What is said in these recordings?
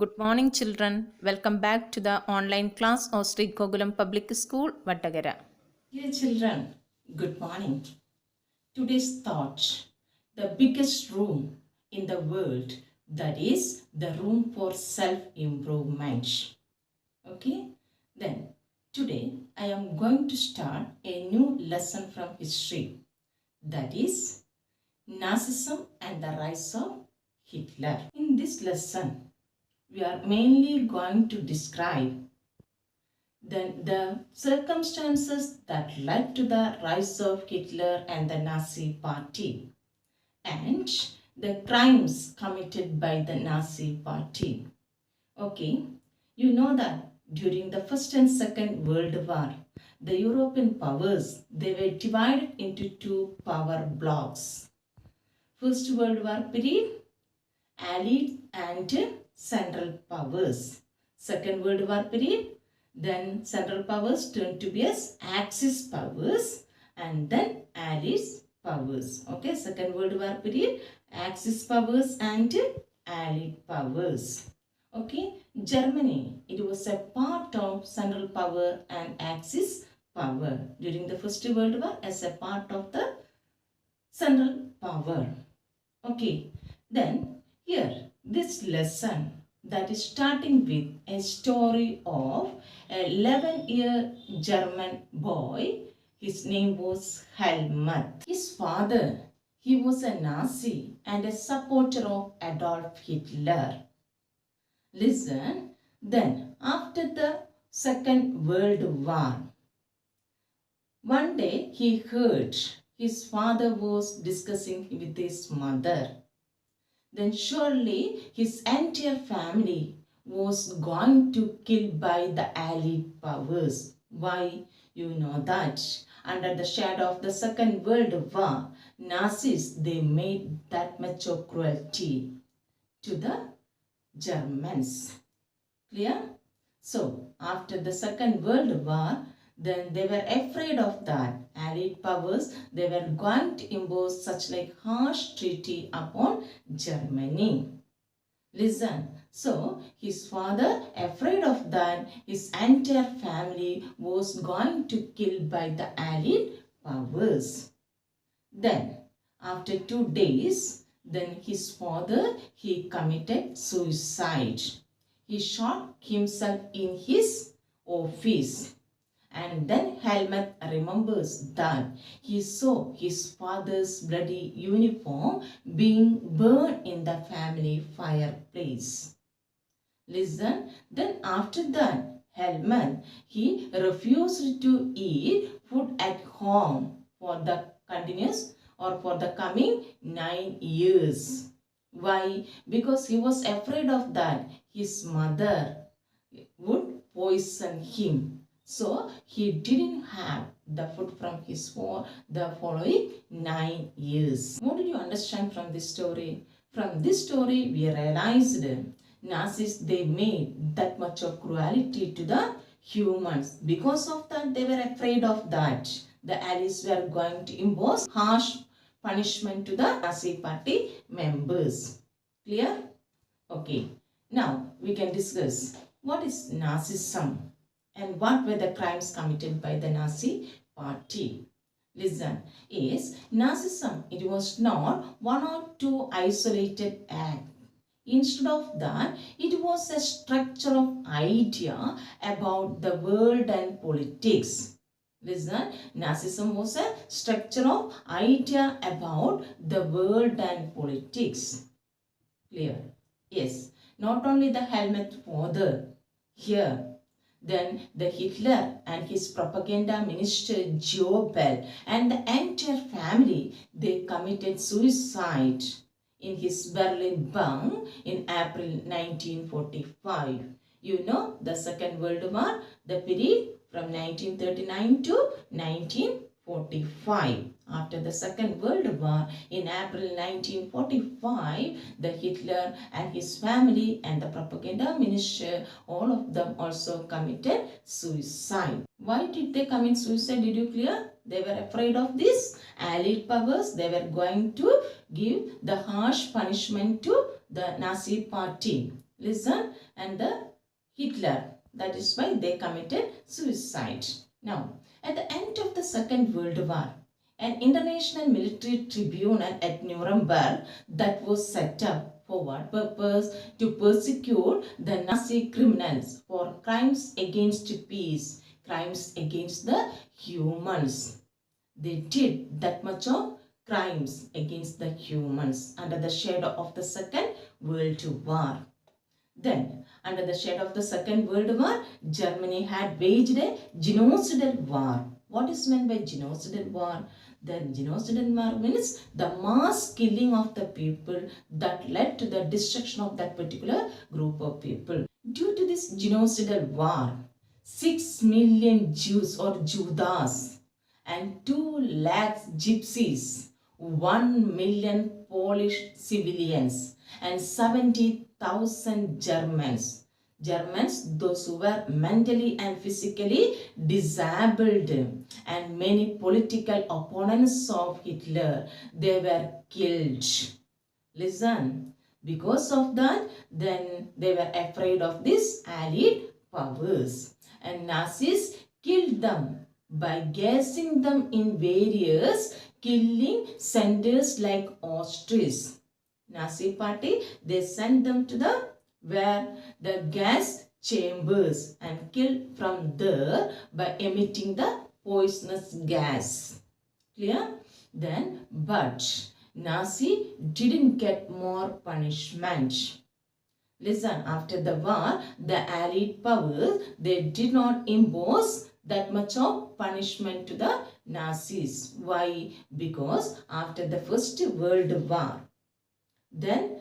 Good morning, children. Welcome back to the online class of Sri Gokulam Public School, Vattagara. Dear children, good morning. Today's thought, the biggest room in the world, that is the room for self-improvement. Okay, then today I am going to start a new lesson from history, that is Nazism and the rise of Hitler. In this lesson, we are mainly going to describe the circumstances that led to the rise of Hitler and the Nazi party, and the crimes committed by the Nazi party. Okay, you know that during the First and Second World War, the European powers, they were divided into two power blocks. First World War period, Allied and Central powers. Second World War period, then Central powers turned to be as Axis powers and then Allied powers. Okay, Second World War period, Axis powers and Allied powers. Okay, Germany, it was a part of Central power and Axis power during the First World War as a part of the Central power. Okay, then here this lesson that is starting with a story of a 11-year German boy. His name was Helmut. His father, he was a Nazi and a supporter of Adolf Hitler. Listen, then after the Second World War, one day he heard his father was discussing with his mother. Then surely his entire family was going to killed by the Allied powers. Why? You know that under the shadow of the Second World War, Nazis, they made that much of cruelty to the Germans. Clear? So after the Second World War, then they were afraid of that. Allied powers, they were going to impose such like harsh treaty upon Germany. Listen, so his father, afraid of that, his entire family was going to killed by the Allied powers. Then, after 2 days, then his father, he committed suicide. He shot himself in his office. And then Helmut remembers that he saw his father's bloody uniform being burned in the family fireplace. Listen, then after that, Helmut, he refused to eat food at home for the continuous or for the coming 9 years. Why? Because he was afraid of that his mother would poison him. So he didn't have the food from his the following 9 years. What did you understand from this story? From this story, we realized Nazis, they made that much of cruelty to the humans. Because of that, they were afraid of that. The Allies were going to impose harsh punishment to the Nazi party members. Clear? Okay. Now, we can discuss what is Nazism and what were the crimes committed by the Nazi party. Listen, is Nazism, it was not one or two isolated acts. Instead of that, it was a structure of idea about the world and politics. Listen, Nazism was a structure of idea about the world and politics. Clear? Yes. Not only the Helmut father here, then the Hitler and his propaganda minister Goebbels and the entire family, they committed suicide in his Berlin bunk in April 1945. You know the Second World War, the period from 1939 to 1945. After the Second World War, in April 1945, the Hitler and his family and the propaganda minister, all of them also committed suicide. Why did they commit suicide? Did you clear? They were afraid of this Allied powers. They were going to give the harsh punishment to the Nazi party. Listen, and the Hitler. That is why they committed suicide. Now, at the end of the Second World War, an international military tribunal at Nuremberg that was set up for what purpose? To persecute the Nazi criminals for crimes against peace, crimes against the humans. They did that much of crimes against the humans under the shadow of the Second World War. Then, under the shade of the Second World War, Germany had waged a genocidal war. What is meant by genocidal war? The genocidal war means the mass killing of the people that led to the destruction of that particular group of people. Due to this genocidal war, 6 million Jews or Judas and 2 lakhs gypsies, 1 million Polish civilians and 70,000 Germans, those who were mentally and physically disabled, and many political opponents of Hitler, they were killed. Listen, because of that, then they were afraid of these Allied powers, and Nazis killed them by gassing them in various killing centers like Auschwitz. Nazi party, they sent them to the where the gas chambers and killed from there by emitting the poisonous gas. Clear? Then, but Nazi didn't get more punishment. Listen, after the war, the Allied powers, they did not impose that much of punishment to the Nazis. Why? Because after the First World War, then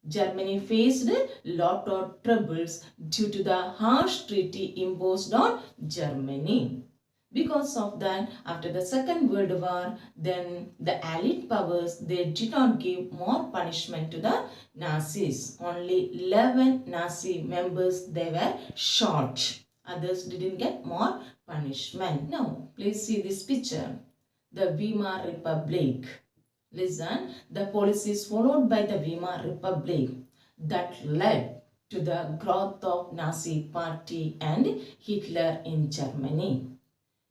Germany faced a lot of troubles due to the harsh treaty imposed on Germany. Because of that, after the Second World War, then the Allied powers, they did not give more punishment to the Nazis. Only 11 Nazi members, they were shot. Others didn't get more punishment. Now, please see this picture. The Weimar Republic. Listen, the policies followed by the Weimar Republic that led to the growth of Nazi party and Hitler in Germany.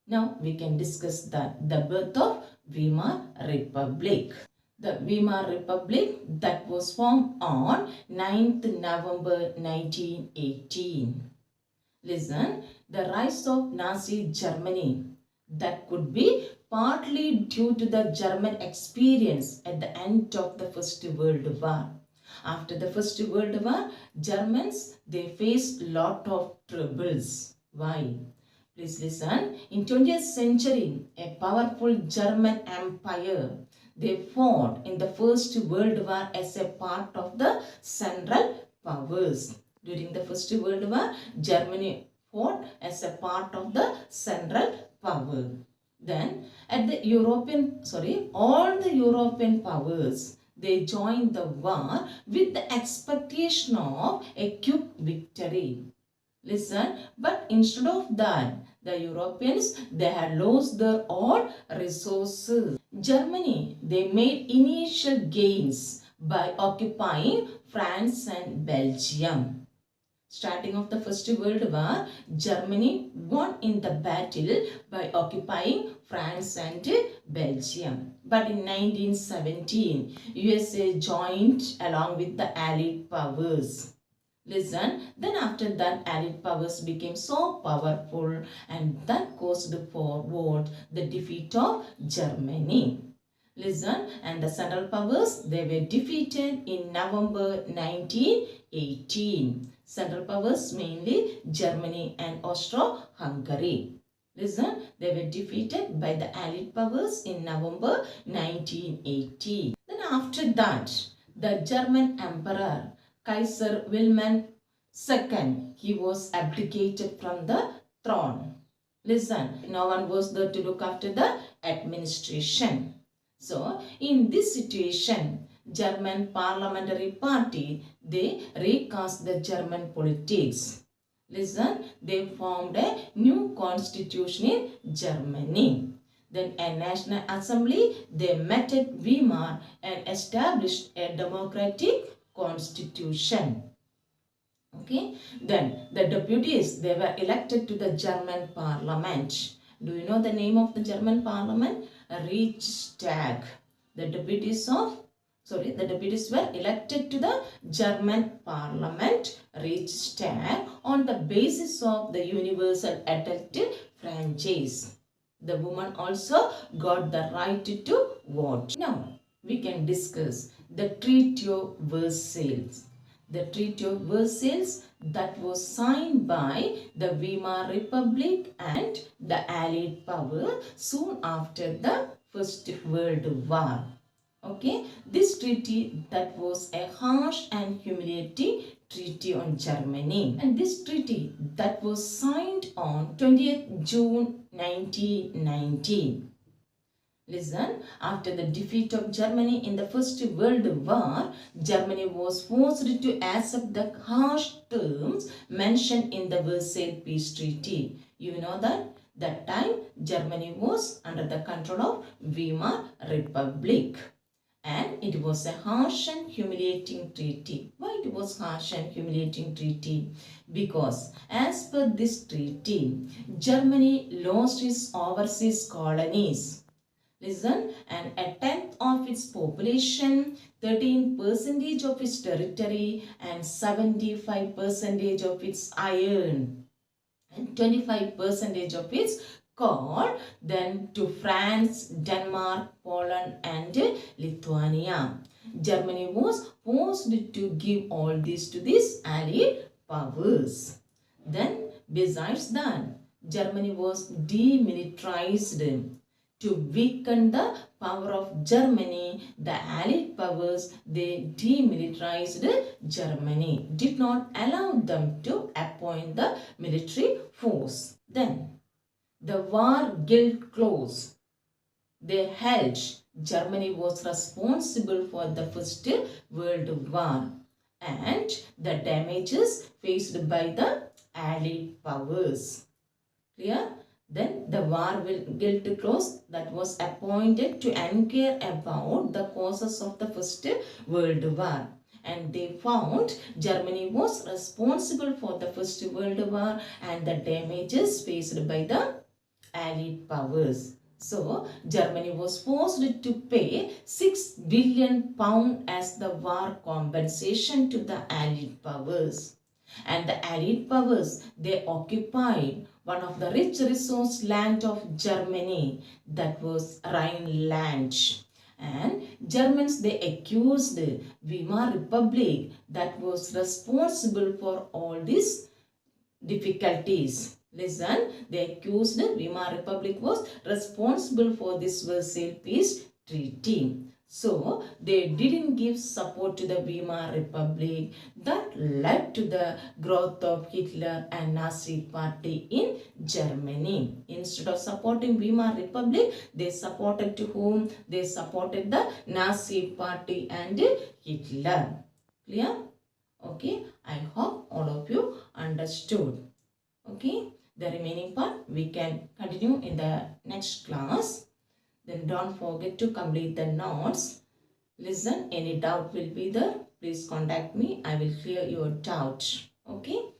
Now we can discuss the birth of Weimar Republic. The Weimar Republic that was formed on 9th November 1918. Listen, the rise of Nazi Germany that could be partly due to the German experience at the end of the First World War. After the First World War, Germans, they faced lot of troubles. Why? Please listen. In 20th century, a powerful German empire, they fought in the First World War as a part of the Central Powers. During the First World War, Germany fought as a part of the Central Power. Then, at the all the European powers, they joined the war with the expectation of a quick victory. Listen, but instead of that, the Europeans, they had lost their all resources. Germany, they made initial gains by occupying France and Belgium. Starting of the First World War, Germany won in the battle by occupying France and Belgium. But in 1917, USA joined along with the Allied powers. Listen, then after that Allied powers became so powerful and that caused forward the defeat of Germany. Listen, and the Central powers, they were defeated in November 1918. Central powers mainly Germany and Austro-Hungary. Listen, they were defeated by the Allied powers in November 1918. Then after that, the German Emperor Kaiser Wilhelm II, he was abdicated from the throne. Listen, no one was there to look after the administration. So, in this situation, German parliamentary party, they recast the German politics. Listen, they formed a new constitution in Germany. Then a national assembly, they met at Weimar and established a democratic constitution. Okay, then the deputies, they were elected to the German parliament. Do you know the name of the German parliament? Reichstag. The deputies were elected to the German parliament, Reichstag, on the basis of the universal adult franchise. The woman also got the right to vote. Now, we can discuss the Treaty of Versailles. The Treaty of Versailles that was signed by the Weimar Republic and the Allied power soon after the First World War. Okay, this treaty that was a harsh and humiliating treaty on Germany, and this treaty that was signed on 20th June 1919. Listen, after the defeat of Germany in the First World War, Germany was forced to accept the harsh terms mentioned in the Versailles Peace Treaty. You know that time Germany was under the control of Weimar Republic. And it was a harsh and humiliating treaty. Why it was harsh and humiliating treaty? Because as per this treaty, Germany lost its overseas colonies. Listen, and a tenth of its population, 13% of its territory, and 75% of its iron, and 25% of its coal, then to France, Denmark, Poland, and Lithuania. Germany was forced to give all this to these allied powers. Then, besides that, Germany was demilitarized. To weaken the power of Germany, the Allied powers, they demilitarized Germany, did not allow them to appoint the military force. Then, the war guilt clause, they held Germany was responsible for the First World War and the damages faced by the Allied powers. Clear? Then the war guilt clause that was appointed to inquire about the causes of the First World War. And they found Germany was responsible for the First World War and the damages faced by the Allied powers. So, Germany was forced to pay £6 billion as the war compensation to the Allied powers. And the Allied powers, they occupied one of the rich resource land of Germany, that was Rhineland. And Germans, they accused Weimar Republic that was responsible for all these difficulties. Listen, they accused Weimar Republic was responsible for this Versailles Peace Treaty. So, they didn't give support to the Weimar Republic. That led to the growth of Hitler and Nazi party in Germany. Instead of supporting Weimar Republic, they supported to whom? They supported the Nazi party and Hitler. Clear? Okay, I hope all of you understood. Okay, the remaining part we can continue in the next class. Then don't forget to complete the notes. Listen, any doubt will be there. Please contact me. I will clear your doubt. Okay.